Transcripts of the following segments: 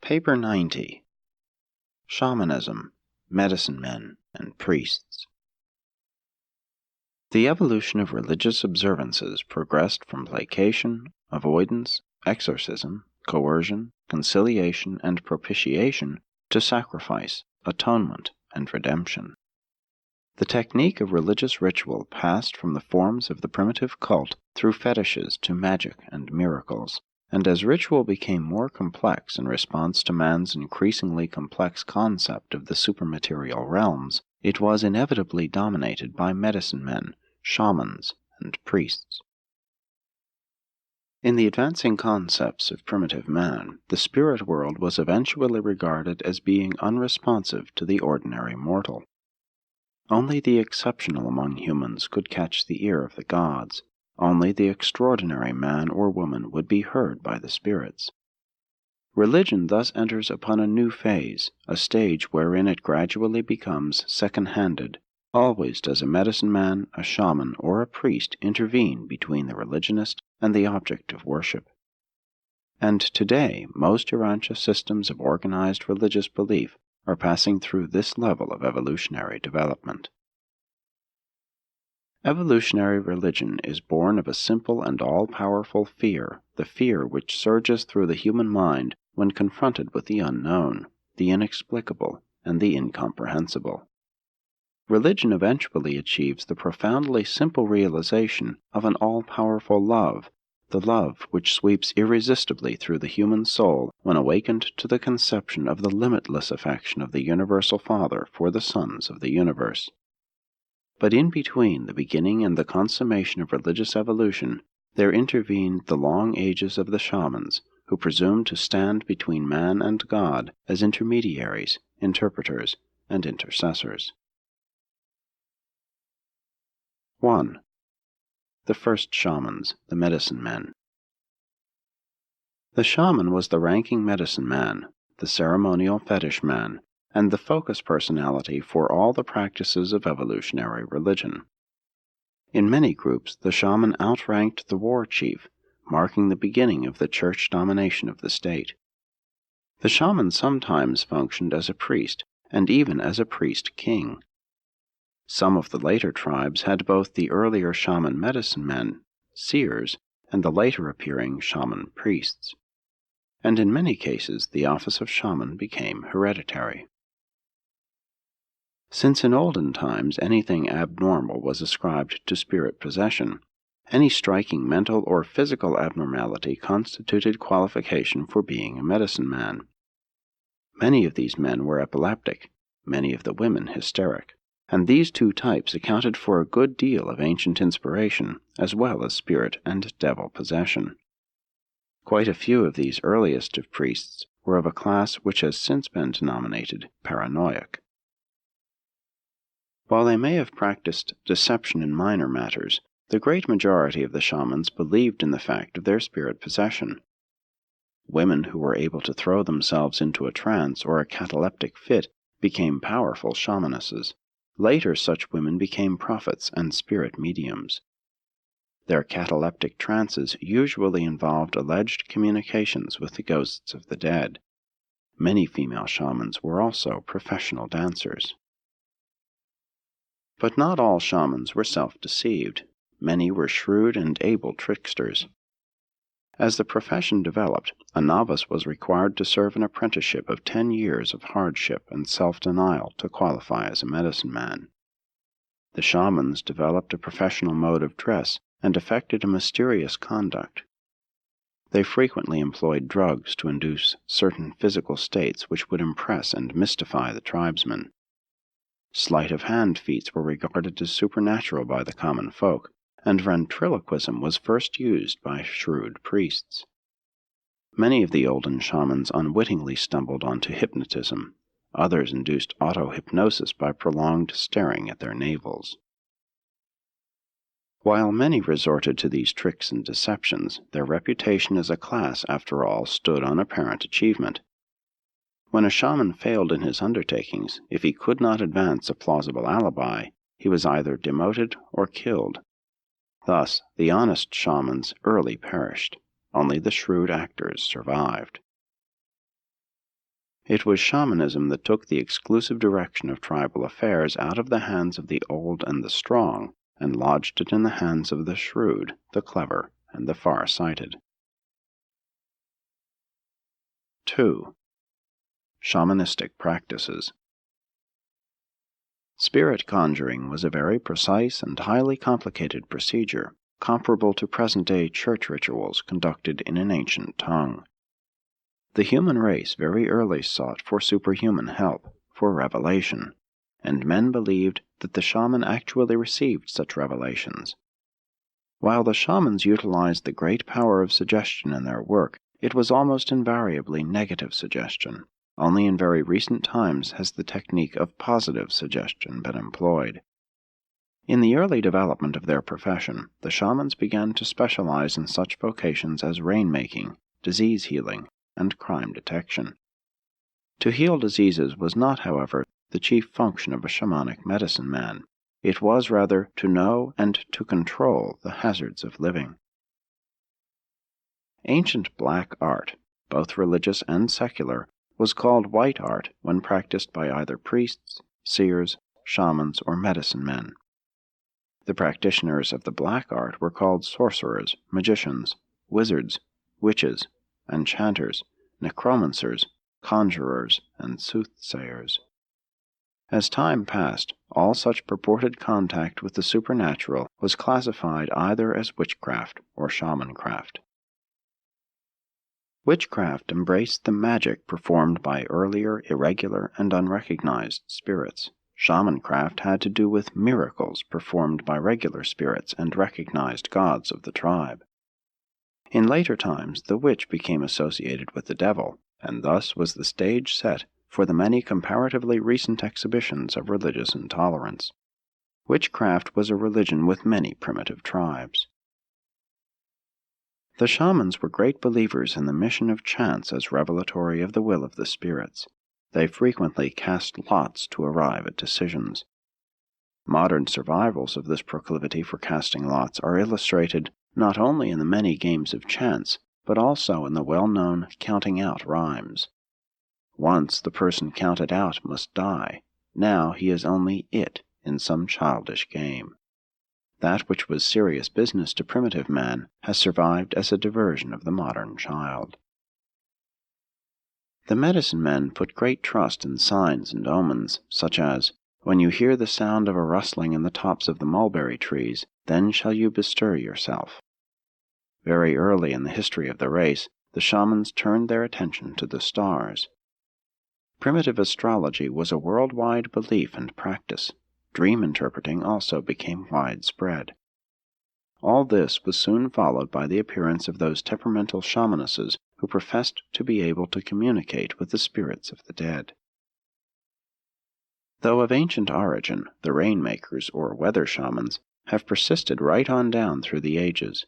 Paper 90. Shamanism, Medicine Men, and Priests. The evolution of religious observances progressed from placation, avoidance, exorcism, coercion, conciliation, and propitiation to sacrifice, atonement, and redemption. The technique of religious ritual passed from the forms of the primitive cult through fetishes to magic and miracles, and as ritual became more complex in response to man's increasingly complex concept of the supermaterial realms, it was inevitably dominated by medicine men, shamans, and priests. In the advancing concepts of primitive man, the spirit world was eventually regarded as being unresponsive to the ordinary mortal. Only the exceptional among humans could catch the ear of the gods. Only the extraordinary man or woman would be heard by the spirits. Religion thus enters upon a new phase, a stage wherein it gradually becomes second-handed. Always does a medicine man, a shaman, or a priest intervene between the religionist and the object of worship. And today, most Urantia systems of organized religious belief are passing through this level of evolutionary development. Evolutionary religion is born of a simple and all-powerful fear, the fear which surges through the human mind when confronted with the unknown, the inexplicable, and the incomprehensible. Religion eventually achieves the profoundly simple realization of an all-powerful love, the love which sweeps irresistibly through the human soul when awakened to the conception of the limitless affection of the Universal Father for the sons of the universe. But in between the beginning and the consummation of religious evolution, there intervened the long ages of the shamans, who presumed to stand between man and God as intermediaries, interpreters, and intercessors. 1. The first shamans, the medicine men. The shaman was the ranking medicine man, the ceremonial fetish man, and the focus personality for all the practices of evolutionary religion. In many groups, the shaman outranked the war chief, marking the beginning of the church domination of the state. The shaman sometimes functioned as a priest, and even as a priest-king. Some of the later tribes had both the earlier shaman medicine men, seers, and the later appearing shaman priests. And in many cases, the office of shaman became hereditary. Since in olden times anything abnormal was ascribed to spirit possession, any striking mental or physical abnormality constituted qualification for being a medicine man. Many of these men were epileptic, many of the women hysteric, and these two types accounted for a good deal of ancient inspiration, as well as spirit and devil possession. Quite a few of these earliest of priests were of a class which has since been denominated paranoiac. While they may have practiced deception in minor matters, the great majority of the shamans believed in the fact of their spirit possession. Women who were able to throw themselves into a trance or a cataleptic fit became powerful shamanesses. Later, such women became prophets and spirit mediums. Their cataleptic trances usually involved alleged communications with the ghosts of the dead. Many female shamans were also professional dancers. But not all shamans were self-deceived. Many were shrewd and able tricksters. As the profession developed, a novice was required to serve an apprenticeship of 10 years of hardship and self-denial to qualify as a medicine man. The shamans developed a professional mode of dress and affected a mysterious conduct. They frequently employed drugs to induce certain physical states which would impress and mystify the tribesmen. Sleight-of-hand feats were regarded as supernatural by the common folk, and ventriloquism was first used by shrewd priests. Many of the olden shamans unwittingly stumbled onto hypnotism. Others induced auto-hypnosis by prolonged staring at their navels. While many resorted to these tricks and deceptions, their reputation as a class, after all, stood on apparent achievement. When a shaman failed in his undertakings, if he could not advance a plausible alibi, he was either demoted or killed. Thus, the honest shamans early perished. Only the shrewd actors survived. It was shamanism that took the exclusive direction of tribal affairs out of the hands of the old and the strong, and lodged it in the hands of the shrewd, the clever, and the far-sighted. 2. Shamanistic practices. Spirit conjuring was a very precise and highly complicated procedure, comparable to present-day church rituals conducted in an ancient tongue. The human race very early sought for superhuman help, for revelation, and men believed that the shaman actually received such revelations. While the shamans utilized the great power of suggestion in their work, it was almost invariably negative suggestion. Only in very recent times has the technique of positive suggestion been employed. In the early development of their profession, the shamans began to specialize in such vocations as rainmaking, disease healing, and crime detection. To heal diseases was not, however, the chief function of a shamanic medicine man. It was rather to know and to control the hazards of living. Ancient black art, both religious and secular, was called white art when practiced by either priests, seers, shamans, or medicine men. The practitioners of the black art were called sorcerers, magicians, wizards, witches, enchanters, necromancers, conjurers, and soothsayers. As time passed, all such purported contact with the supernatural was classified either as witchcraft or shamancraft. Witchcraft embraced the magic performed by earlier, irregular, and unrecognized spirits. Shamancraft had to do with miracles performed by regular spirits and recognized gods of the tribe. In later times, the witch became associated with the devil, and thus was the stage set for the many comparatively recent exhibitions of religious intolerance. Witchcraft was a religion with many primitive tribes. The shamans were great believers in the mission of chance as revelatory of the will of the spirits. They frequently cast lots to arrive at decisions. Modern survivals of this proclivity for casting lots are illustrated not only in the many games of chance, but also in the well-known counting out rhymes. Once the person counted out must die. Now he is only it in some childish game. That which was serious business to primitive man has survived as a diversion of the modern child. The medicine men put great trust in signs and omens, such as, "When you hear the sound of a rustling in the tops of the mulberry trees, then shall you bestir yourself." Very early in the history of the race, the shamans turned their attention to the stars. Primitive astrology was a worldwide belief and practice. Dream interpreting also became widespread. All this was soon followed by the appearance of those temperamental shamanesses who professed to be able to communicate with the spirits of the dead. Though of ancient origin, the rainmakers, or weather shamans, have persisted right on down through the ages.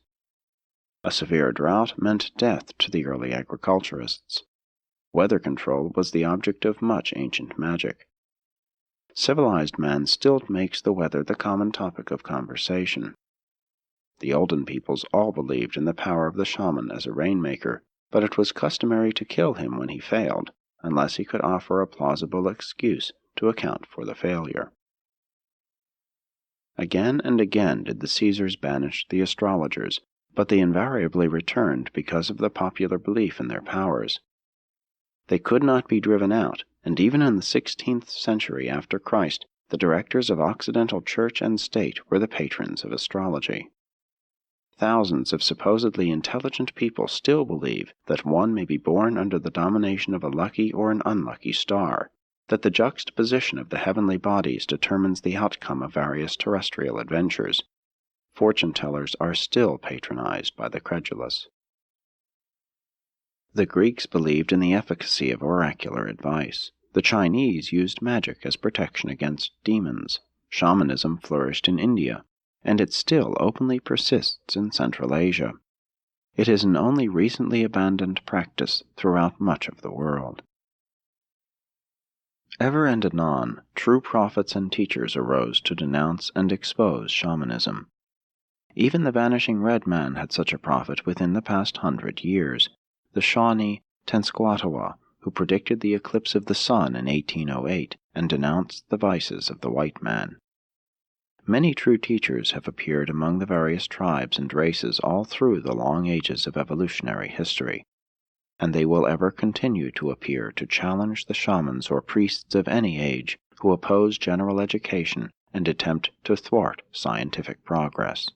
A severe drought meant death to the early agriculturists. Weather control was the object of much ancient magic. Civilized man still makes the weather the common topic of conversation. The olden peoples all believed in the power of the shaman as a rainmaker, but it was customary to kill him when he failed, unless he could offer a plausible excuse to account for the failure. Again and again did the Caesars banish the astrologers, but they invariably returned because of the popular belief in their powers. They could not be driven out, and even in the 16th century after Christ, the directors of Occidental church and state were the patrons of astrology. Thousands of supposedly intelligent people still believe that one may be born under the domination of a lucky or an unlucky star, that the juxtaposition of the heavenly bodies determines the outcome of various terrestrial adventures. Fortune-tellers are still patronized by the credulous. The Greeks believed in the efficacy of oracular advice. The Chinese used magic as protection against demons. Shamanism flourished in India, and it still openly persists in Central Asia. It is an only recently abandoned practice throughout much of the world. Ever and anon, true prophets and teachers arose to denounce and expose shamanism. Even the vanishing red man had such a prophet within the past 100 years, the Shawnee Tenskwatawa, who predicted the eclipse of the sun in 1808 and denounced the vices of the white man. Many true teachers have appeared among the various tribes and races all through the long ages of evolutionary history, and they will ever continue to appear to challenge the shamans or priests of any age who oppose general education and attempt to thwart scientific progress.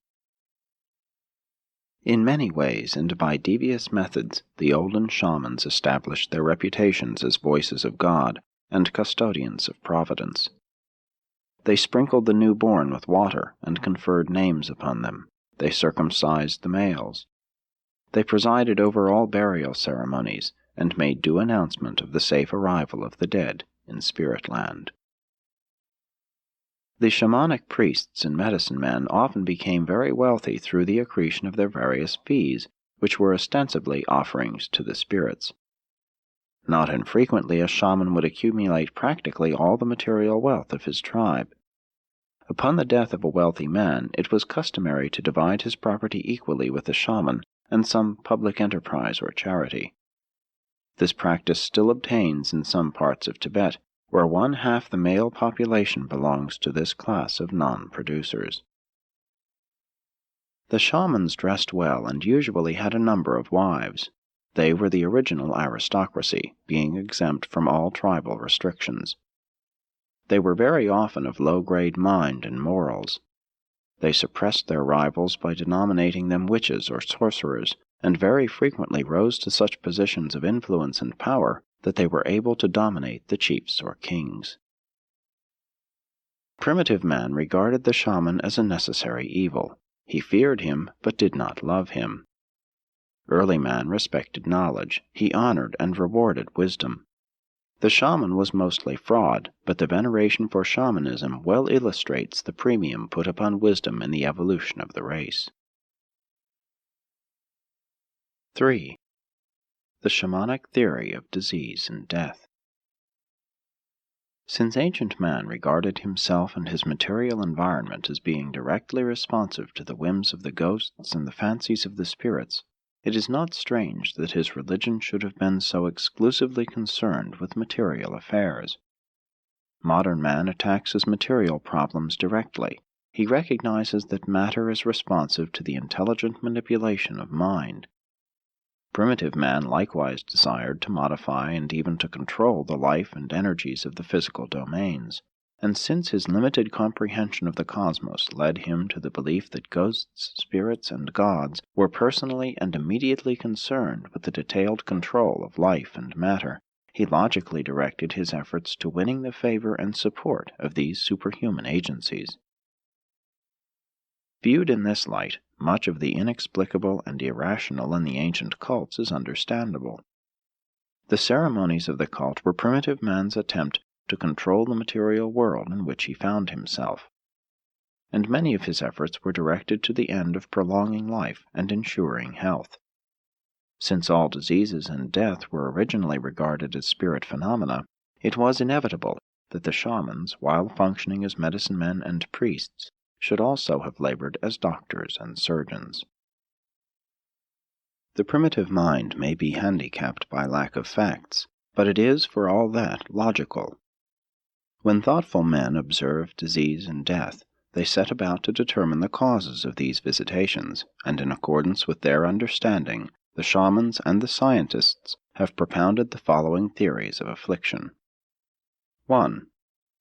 In many ways and by devious methods, the olden shamans established their reputations as voices of God and custodians of providence. They sprinkled the newborn with water and conferred names upon them. They circumcised the males. They presided over all burial ceremonies and made due announcement of the safe arrival of the dead in spirit land. The shamanic priests and medicine men often became very wealthy through the accretion of their various fees, which were ostensibly offerings to the spirits. Not infrequently a shaman would accumulate practically all the material wealth of his tribe. Upon the death of a wealthy man, it was customary to divide his property equally with the shaman and some public enterprise or charity. This practice still obtains in some parts of Tibet, where 1/2 the male population belongs to this class of non-producers. The shamans dressed well and usually had a number of wives. They were the original aristocracy, being exempt from all tribal restrictions. They were very often of low-grade mind and morals. They suppressed their rivals by denominating them witches or sorcerers, and very frequently rose to such positions of influence and power that they were able to dominate the chiefs or kings. Primitive man regarded the shaman as a necessary evil. He feared him, but did not love him. Early man respected knowledge. He honored and rewarded wisdom. The shaman was mostly fraud, but the veneration for shamanism well illustrates the premium put upon wisdom in the evolution of the race. 3. The shamanic theory of disease and death. Since ancient man regarded himself and his material environment as being directly responsive to the whims of the ghosts and the fancies of the spirits, it is not strange that his religion should have been so exclusively concerned with material affairs. Modern man attacks his material problems directly. He recognizes that matter is responsive to the intelligent manipulation of mind. Primitive man likewise desired to modify and even to control the life and energies of the physical domains, and since his limited comprehension of the cosmos led him to the belief that ghosts, spirits, and gods were personally and immediately concerned with the detailed control of life and matter, he logically directed his efforts to winning the favor and support of these superhuman agencies. Viewed in this light, much of the inexplicable and irrational in the ancient cults is understandable. The ceremonies of the cult were primitive man's attempt to control the material world in which he found himself, and many of his efforts were directed to the end of prolonging life and ensuring health. Since all diseases and death were originally regarded as spirit phenomena, it was inevitable that the shamans, while functioning as medicine men and priests, should also have labored as doctors and surgeons. The primitive mind may be handicapped by lack of facts, but it is, for all that, logical. When thoughtful men observe disease and death, they set about to determine the causes of these visitations, and in accordance with their understanding, the shamans and the scientists have propounded the following theories of affliction. 1.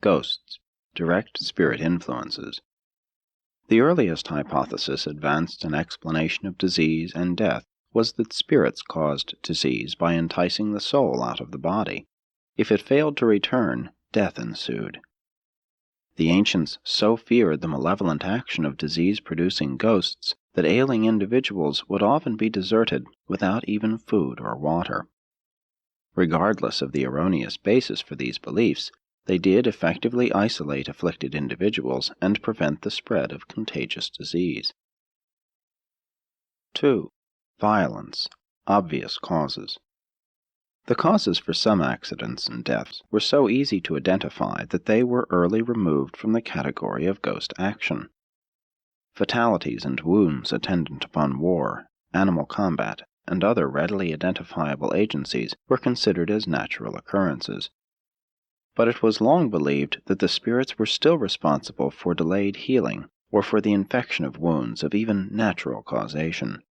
Ghosts, direct spirit influences. The earliest hypothesis advanced in explanation of disease and death was that spirits caused disease by enticing the soul out of the body. If it failed to return, death ensued. The ancients so feared the malevolent action of disease-producing ghosts that ailing individuals would often be deserted without even food or water. Regardless of the erroneous basis for these beliefs, they did effectively isolate afflicted individuals and prevent the spread of contagious disease. 2. Violence. Obvious causes. The causes for some accidents and deaths were so easy to identify that they were early removed from the category of ghost action. Fatalities and wounds attendant upon war, animal combat, and other readily identifiable agencies were considered as natural occurrences. But it was long believed that the spirits were still responsible for delayed healing or for the infection of wounds of even natural causation.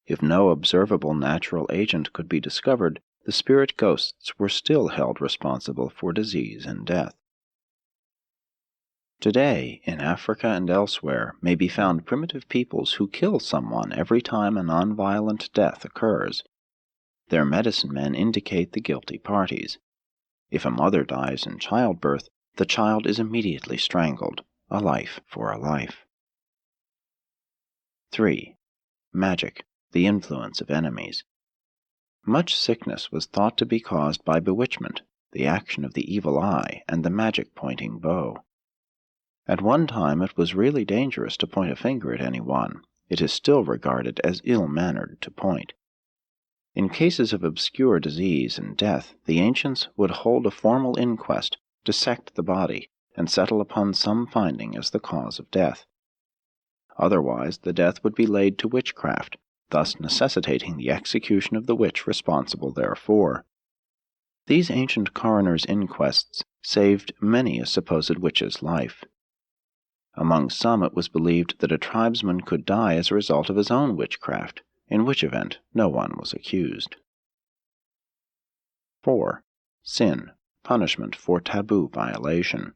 If no observable natural agent could be discovered, the spirit ghosts were still held responsible for disease and death. Today, in Africa and elsewhere, may be found primitive peoples who kill someone every time a nonviolent death occurs. Their medicine men indicate the guilty parties. If a mother dies in childbirth, the child is immediately strangled, a life for a life. 3. Magic, the influence of enemies. Much sickness was thought to be caused by bewitchment, the action of the evil eye, and the magic-pointing bow. At one time it was really dangerous to point a finger at anyone. It is still regarded as ill-mannered to point. In cases of obscure disease and death, the ancients would hold a formal inquest, dissect the body, and settle upon some finding as the cause of death. Otherwise, the death would be laid to witchcraft, thus necessitating the execution of the witch responsible therefor. These ancient coroners' inquests saved many a supposed witch's life. Among some it was believed that a tribesman could die as a result of his own witchcraft, in which event no one was accused. 4. Sin, punishment for taboo violation.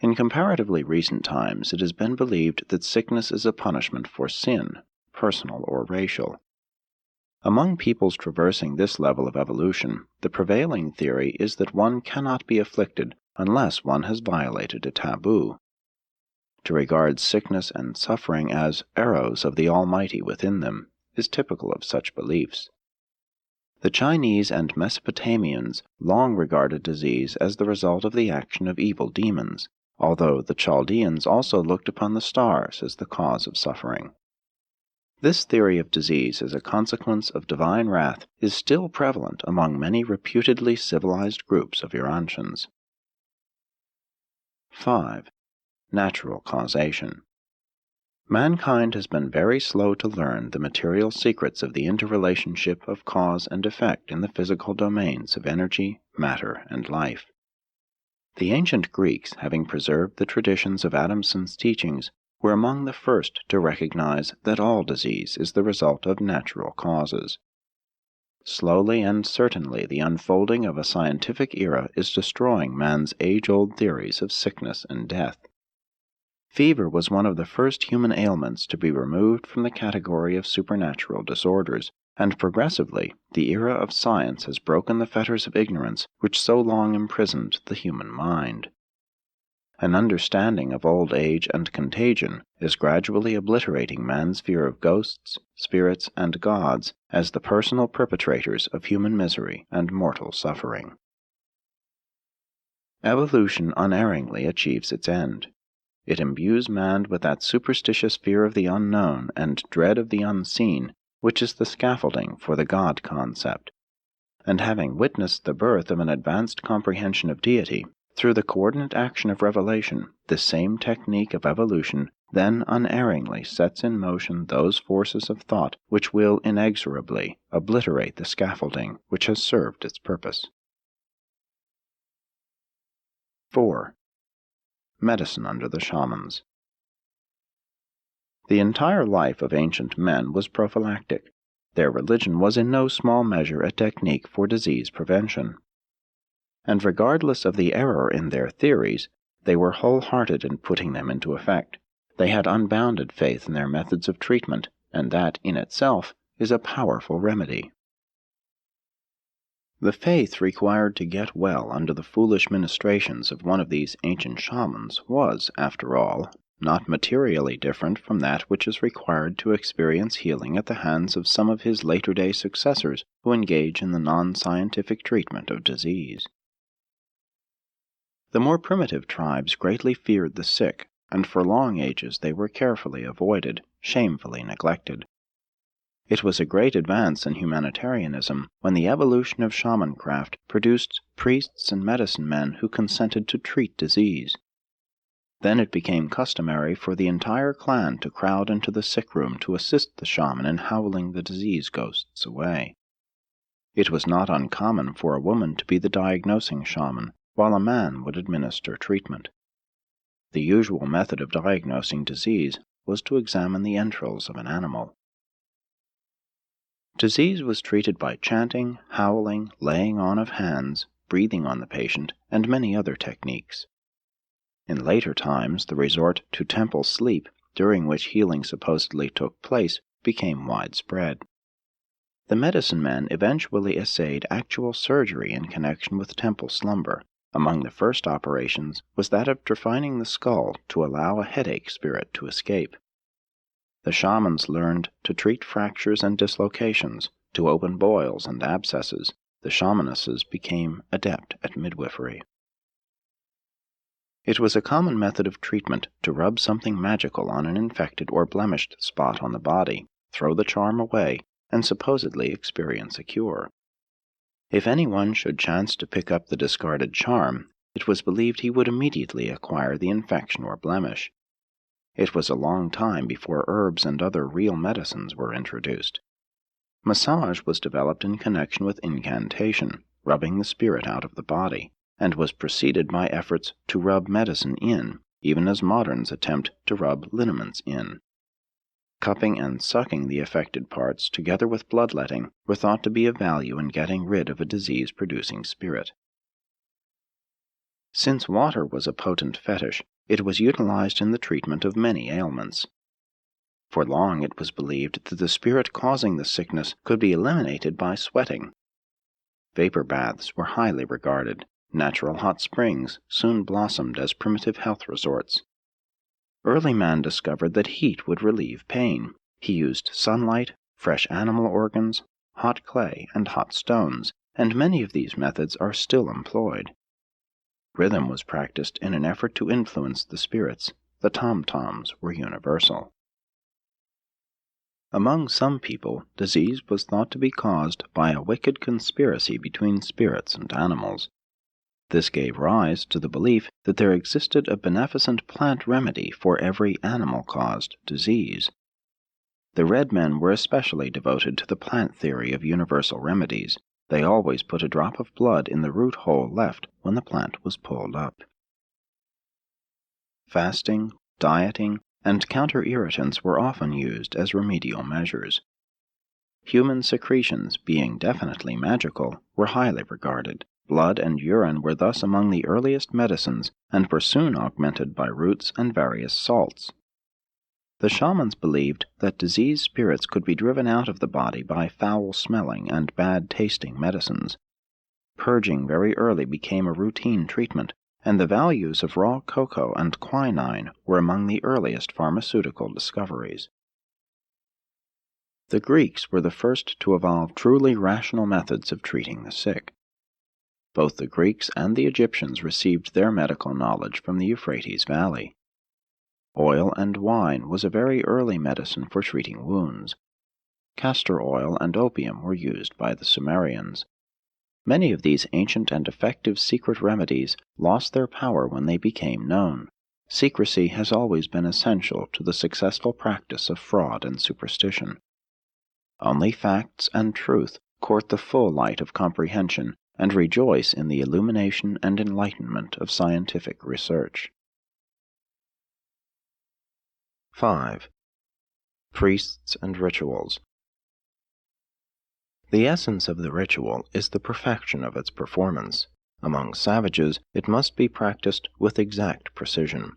In comparatively recent times, it has been believed that sickness is a punishment for sin, personal or racial. Among peoples traversing this level of evolution, the prevailing theory is that one cannot be afflicted unless one has violated a taboo. To regard sickness and suffering as arrows of the Almighty within them is typical of such beliefs. The Chinese and Mesopotamians long regarded disease as the result of the action of evil demons, although the Chaldeans also looked upon the stars as the cause of suffering. This theory of disease as a consequence of divine wrath is still prevalent among many reputedly civilized groups of Urantians. 5. Natural causation. Mankind has been very slow to learn the material secrets of the interrelationship of cause and effect in the physical domains of energy, matter, and life. The ancient Greeks, having preserved the traditions of Adamson's teachings, were among the first to recognize that all disease is the result of natural causes. Slowly and certainly the unfolding of a scientific era is destroying man's age-old theories of sickness and death. Fever was one of the first human ailments to be removed from the category of supernatural disorders, and progressively the era of science has broken the fetters of ignorance which so long imprisoned the human mind. An understanding of old age and contagion is gradually obliterating man's fear of ghosts, spirits, and gods as the personal perpetrators of human misery and mortal suffering. Evolution unerringly achieves its end. It imbues man with that superstitious fear of the unknown and dread of the unseen which is the scaffolding for the God concept. And having witnessed the birth of an advanced comprehension of deity, through the coordinate action of revelation, this same technique of evolution then unerringly sets in motion those forces of thought which will inexorably obliterate the scaffolding which has served its purpose. 4. Medicine under the shamans. The entire life of ancient men was prophylactic. Their religion was in no small measure a technique for disease prevention. And regardless of the error in their theories, they were wholehearted in putting them into effect. They had unbounded faith in their methods of treatment, and that, in itself, is a powerful remedy. The faith required to get well under the foolish ministrations of one of these ancient shamans was, after all, not materially different from that which is required to experience healing at the hands of some of his later-day successors who engage in the non-scientific treatment of disease. The more primitive tribes greatly feared the sick, and for long ages they were carefully avoided, shamefully neglected. It was a great advance in humanitarianism when the evolution of shamancraft produced priests and medicine men who consented to treat disease. Then it became customary for the entire clan to crowd into the sick room to assist the shaman in howling the disease ghosts away. It was not uncommon for a woman to be the diagnosing shaman, while a man would administer treatment. The usual method of diagnosing disease was to examine the entrails of an animal. Disease was treated by chanting, howling, laying on of hands, breathing on the patient, and many other techniques. In later times, the resort to temple sleep, during which healing supposedly took place, became widespread. The medicine men eventually essayed actual surgery in connection with temple slumber. Among the first operations was that of defining the skull to allow a headache spirit to escape. The shamans learned to treat fractures and dislocations, to open boils and abscesses. The shamanesses became adept at midwifery. It was a common method of treatment to rub something magical on an infected or blemished spot on the body, throw the charm away, and supposedly experience a cure. If anyone should chance to pick up the discarded charm, it was believed he would immediately acquire the infection or blemish. It was a long time before herbs and other real medicines were introduced. Massage was developed in connection with incantation, rubbing the spirit out of the body, and was preceded by efforts to rub medicine in, even as moderns attempt to rub liniments in. Cupping and sucking the affected parts, together with bloodletting, were thought to be of value in getting rid of a disease-producing spirit. Since water was a potent fetish, it was utilized in the treatment of many ailments. For long it was believed that the spirit causing the sickness could be eliminated by sweating. Vapor baths were highly regarded. Natural hot springs soon blossomed as primitive health resorts. Early man discovered that heat would relieve pain. He used sunlight, fresh animal organs, hot clay, and hot stones, and many of these methods are still employed. Rhythm was practiced in an effort to influence the spirits. The tom-toms were universal. Among some people, disease was thought to be caused by a wicked conspiracy between spirits and animals. This gave rise to the belief that there existed a beneficent plant remedy for every animal-caused disease. The red men were especially devoted to the plant theory of universal remedies. They always put a drop of blood in the root hole left when the plant was pulled up. Fasting, dieting, and counter-irritants were often used as remedial measures. Human secretions, being definitely magical, were highly regarded. Blood and urine were thus among the earliest medicines and were soon augmented by roots and various salts. The shamans believed that diseased spirits could be driven out of the body by foul-smelling and bad-tasting medicines. Purging very early became a routine treatment, and the values of raw cocoa and quinine were among the earliest pharmaceutical discoveries. The Greeks were the first to evolve truly rational methods of treating the sick. Both the Greeks and the Egyptians received their medical knowledge from the Euphrates Valley. Oil and wine was a very early medicine for treating wounds. Castor oil and opium were used by the Sumerians. Many of these ancient and effective secret remedies lost their power when they became known. Secrecy has always been essential to the successful practice of fraud and superstition. Only facts and truth court the full light of comprehension and rejoice in the illumination and enlightenment of scientific research. 5. Priests and Rituals. The essence of the ritual is the perfection of its performance. Among savages, it must be practiced with exact precision.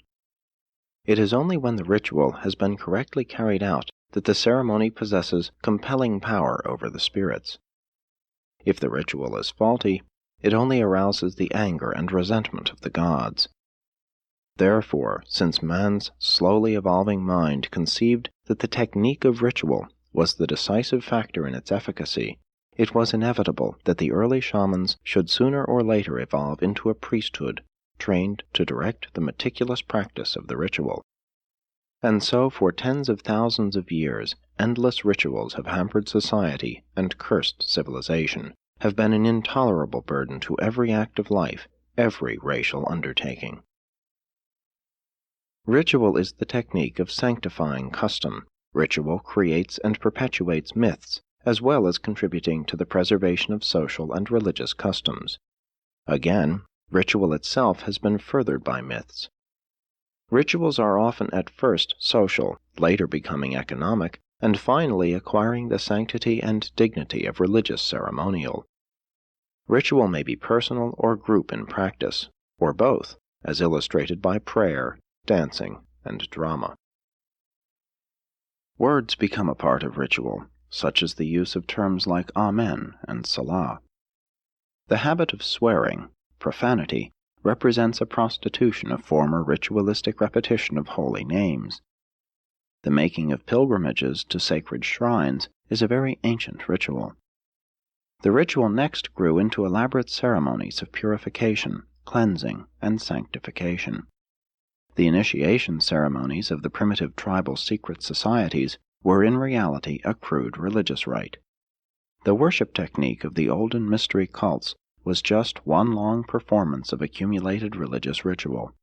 It is only when the ritual has been correctly carried out that the ceremony possesses compelling power over the spirits. If the ritual is faulty, it only arouses the anger and resentment of the gods. Therefore, since man's slowly evolving mind conceived that the technique of ritual was the decisive factor in its efficacy, it was inevitable that the early shamans should sooner or later evolve into a priesthood, trained to direct the meticulous practice of the ritual. And so, for tens of thousands of years, endless rituals have hampered society and cursed civilization, have been an intolerable burden to every act of life, every racial undertaking. Ritual is the technique of sanctifying custom. Ritual creates and perpetuates myths, as well as contributing to the preservation of social and religious customs. Again, ritual itself has been furthered by myths. Rituals are often at first social, later becoming economic, and finally acquiring the sanctity and dignity of religious ceremonial. Ritual may be personal or group in practice, or both, as illustrated by prayer, dancing, and drama. Words become a part of ritual, such as the use of terms like Amen and Salah. The habit of swearing, profanity, represents a prostitution of former ritualistic repetition of holy names. The making of pilgrimages to sacred shrines is a very ancient ritual. The ritual next grew into elaborate ceremonies of purification, cleansing, and sanctification. The initiation ceremonies of the primitive tribal secret societies were in reality a crude religious rite. The worship technique of the olden mystery cults was just one long performance of accumulated religious ritual.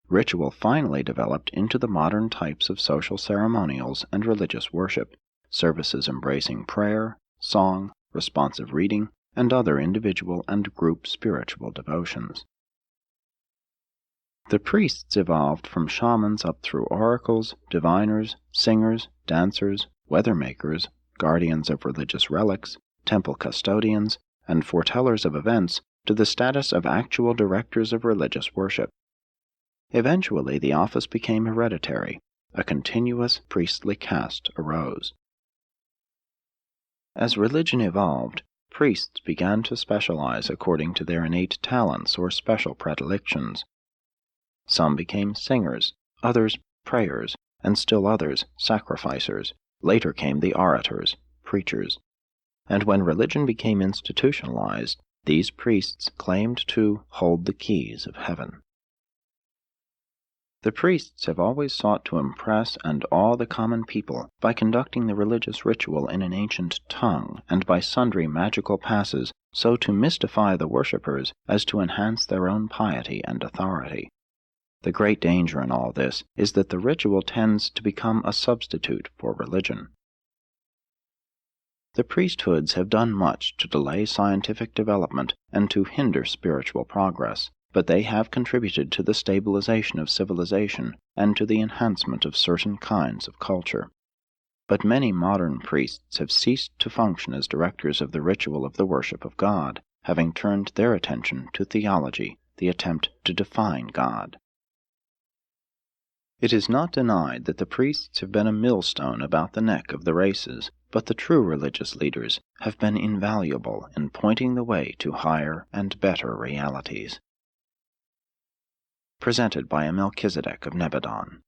Ritual finally developed into the modern types of social ceremonials and religious worship, services embracing prayer, song, responsive reading, and other individual and group spiritual devotions. The priests evolved from shamans up through oracles, diviners, singers, dancers, weather makers, guardians of religious relics, temple custodians, and foretellers of events to the status of actual directors of religious worship. Eventually, the office became hereditary. A continuous priestly caste arose. As religion evolved, priests began to specialize according to their innate talents or special predilections. Some became singers, others prayers, and still others sacrificers. Later came the orators, preachers. And when religion became institutionalized, these priests claimed to hold the keys of heaven. The priests have always sought to impress and awe the common people by conducting the religious ritual in an ancient tongue and by sundry magical passes so to mystify the worshippers as to enhance their own piety and authority. The great danger in all this is that the ritual tends to become a substitute for religion. The priesthoods have done much to delay scientific development and to hinder spiritual progress, but they have contributed to the stabilization of civilization and to the enhancement of certain kinds of culture. But many modern priests have ceased to function as directors of the ritual of the worship of God, having turned their attention to theology, the attempt to define God. It is not denied that the priests have been a millstone about the neck of the races, but the true religious leaders have been invaluable in pointing the way to higher and better realities. Presented by a Melchizedek of Nebadon.